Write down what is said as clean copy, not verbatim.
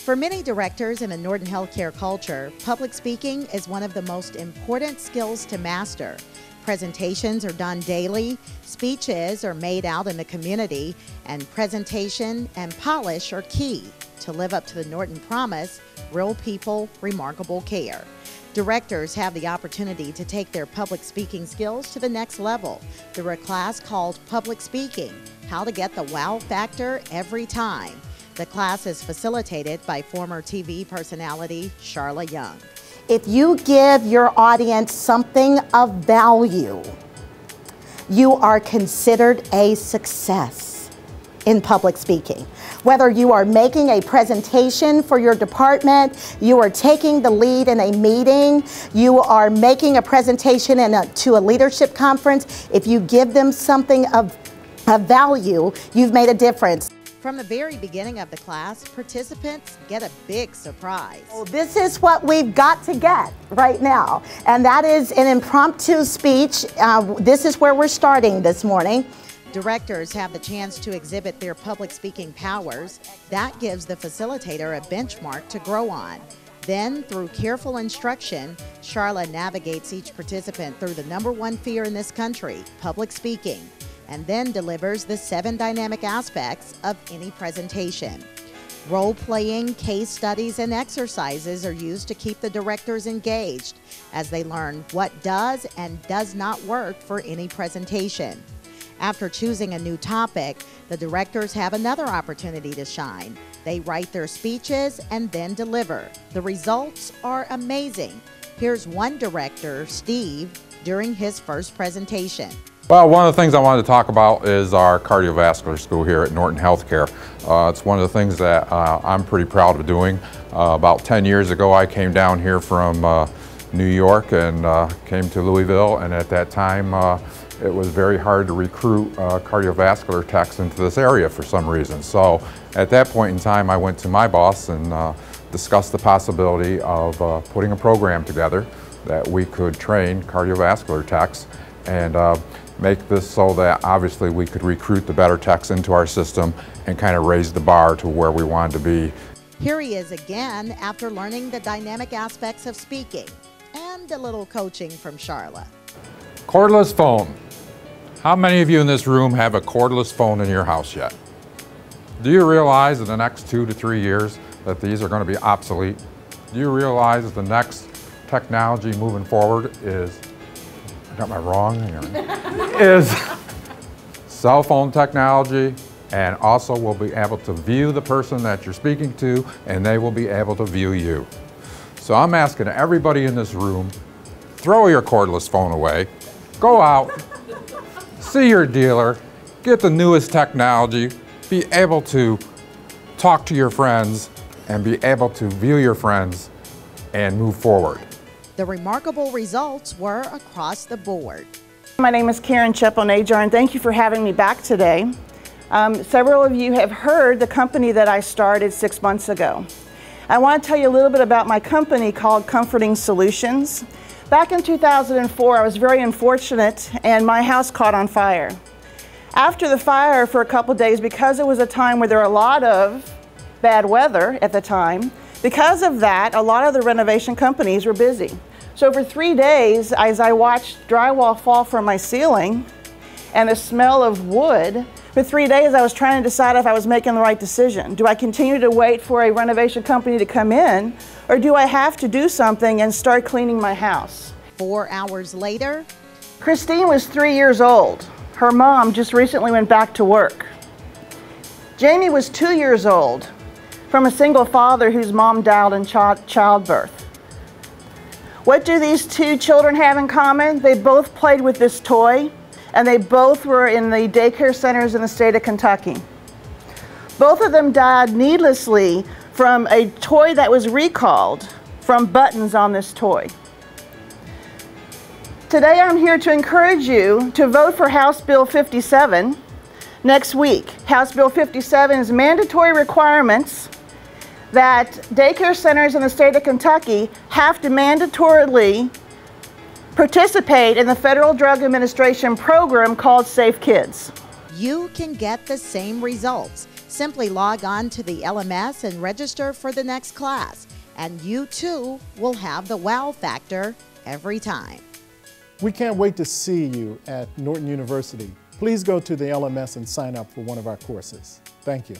For many directors in the Norton healthcare culture, public speaking is one of the most important skills to master. Presentations are done daily, speeches are made out in the community, and presentation and polish are key to live up to the Norton promise, real people, remarkable care. Directors have the opportunity to take their public speaking skills to the next level through a class called Public Speaking, How to Get the Wow Factor Every Time. The class is facilitated by former TV personality Sharla Young. If you give your audience something of value, you are considered a success in public speaking. Whether you are making a presentation for your department, you are taking the lead in a meeting, you are making a presentation to a leadership conference, if you give them something of value, you've made a difference. From the very beginning of the class, participants get a big surprise. Well, this is what we've got to get right now, and that is an impromptu speech. This is where we're starting this morning. Directors have the chance to exhibit their public speaking powers. That gives the facilitator a benchmark to grow on. Then, through careful instruction, Sharla navigates each participant through the #1 fear in this country, public speaking, and then delivers the 7 dynamic aspects of any presentation. Role-playing, case studies, and exercises are used to keep the directors engaged as they learn what does and does not work for any presentation. After choosing a new topic, the directors have another opportunity to shine. They write their speeches and then deliver. The results are amazing. Here's one director, Steve, during his first presentation. Well, one of the things I wanted to talk about is our cardiovascular school here at Norton Healthcare. It's one of the things that I'm pretty proud of doing. About 10 years ago, I came down here from New York and came to Louisville, and at that time, it was very hard to recruit cardiovascular techs into this area for some reason. So at that point in time, I went to my boss and discussed the possibility of putting a program together that we could train cardiovascular techs and make this so that obviously we could recruit the better techs into our system and kind of raise the bar to where we wanted to be. Here he is again after learning the dynamic aspects of speaking and a little coaching from Sharla. Cordless phone. How many of you in this room have a cordless phone in your house yet? Do you realize in the next 2 to 3 years that these are going to be obsolete? Do you realize that the next technology moving forward is, I got my wrong, is cell phone technology, and also we'll be able to view the person that you're speaking to, and they will be able to view you. So I'm asking everybody in this room, throw your cordless phone away, go out, see your dealer, get the newest technology, be able to talk to your friends, and be able to view your friends and move forward. The remarkable results were across the board. My name is Karen Cheponajar, and thank you for having me back today. Several of you have heard the company that I started 6 months ago. I want to tell you a little bit about my company called Comforting Solutions. Back in 2004, I was very unfortunate and my house caught on fire. After the fire for a couple days, because it was a time where there were a lot of bad weather at the time, because of that, a lot of the renovation companies were busy. So for 3 days, as I watched drywall fall from my ceiling and the smell of wood, for 3 days I was trying to decide if I was making the right decision. Do I continue to wait for a renovation company to come in, or do I have to do something and start cleaning my house? 4 hours later, Christine was 3 years old. Her mom just recently went back to work. Jamie was 2 years old, from a single father whose mom died in childbirth. What do these 2 children have in common? They both played with this toy, and they both were in the daycare centers in the state of Kentucky. Both of them died needlessly from a toy that was recalled from buttons on this toy. Today I'm here to encourage you to vote for House Bill 57 next week. House Bill 57 is mandatory requirements that daycare centers in the state of Kentucky have to mandatorily participate in the Federal Drug Administration program called Safe Kids. you can get the same results. Simply log on to the LMS and register for the next class, and you too will have the wow factor every time. We can't wait to see you at Norton University. Please go to the LMS and sign up for one of our courses. Thank you.